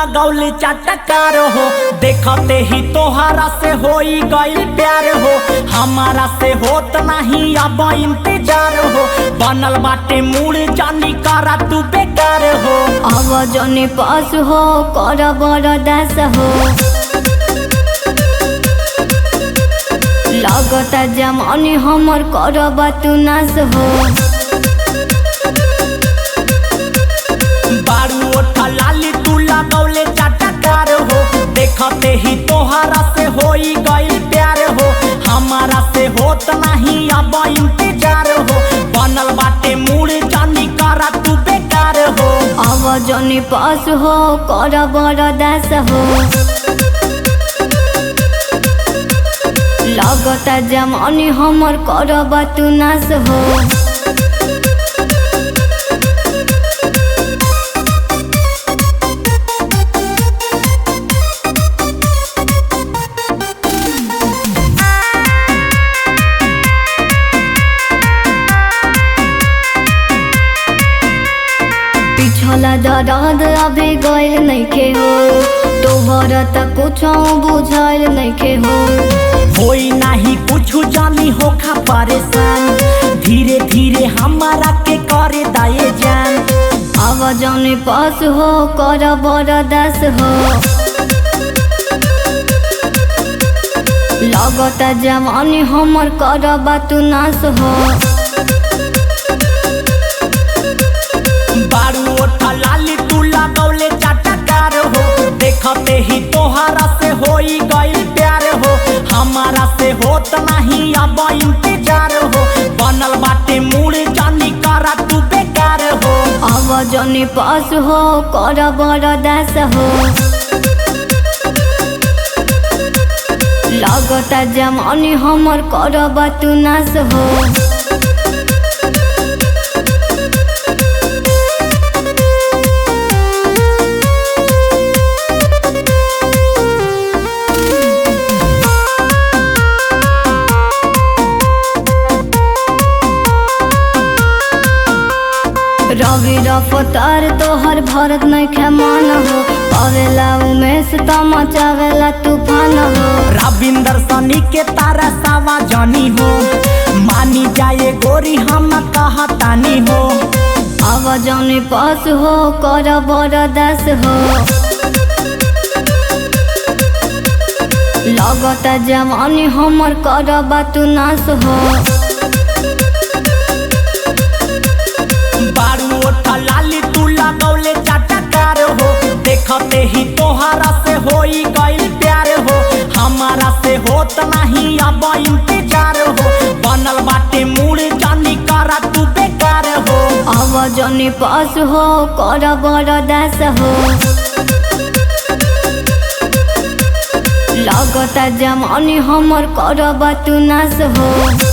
लगौले चटकार हो। देखते ही तोहरा से होई गई प्यार हो। हमारा से होत नहीं अब इंतजार हो। बनल बाटे मूड जानी करा तू बेकार हो। अब जनी पास हो कर बरदास हो। लगता जमानी हमर करबा तू नाश हो। बारू ओठा लाली तू लगौले चटकार हो। देखते ही तोहरा से होई गई प्यार हो। हमारा से होत नहीं अब इंतजार हो। बनल बाटे मूड जानी करा तू बेकार हो। अब जनी पास हो कर बरदास हो। लगता जमानी हमर करबा तू नाश हो। पिछला दर्द अभी गइल नइखे हो। तोहरा त कुछ बुझाइल नइखे हो। होई नहीं कुछ जानी होखा परेशान। धीरे धीरे हमारा के करे दाए जान। अब जौनी पास हो कर बरदास हो। लगता जवानी हमर करबा तू नाश हो। बारू ओठा लाली तू लगौले चटकार हो। देखते ही तोहरा से होई गई प्यार हो। हमारा से होत नहीं अब इंतजार हो। बनल बाटे मूड जानी करा तू बेकार हो। अब जौनी पास हो कर बरदास हो। लगता जवानी हमर करबा तू नाश हो। रवि रफ्तार तोहर भरत नइखे मान हो। पावेला उमेश त मचावेला तूफान हो। रविंदर सनी के तारा सावा जानी हो। मानी जाए गोरी हम कहतानी हो। अब जौनी पास हो कर बरदास हो। लगता जवानी हमर करबा तू नाश हो। बारू ओठा लाली तू लगौले चटकार हो। देखते ही तोहरा से होई गई प्यार हो। हमारा से होत नहीं अब इंतजार हो। बनल बाटे मूड जानी करा तू बेकार हो। अब जौनी पास हो कर बरदास हो। लगता जवानी हमर करबा तू नाश हो।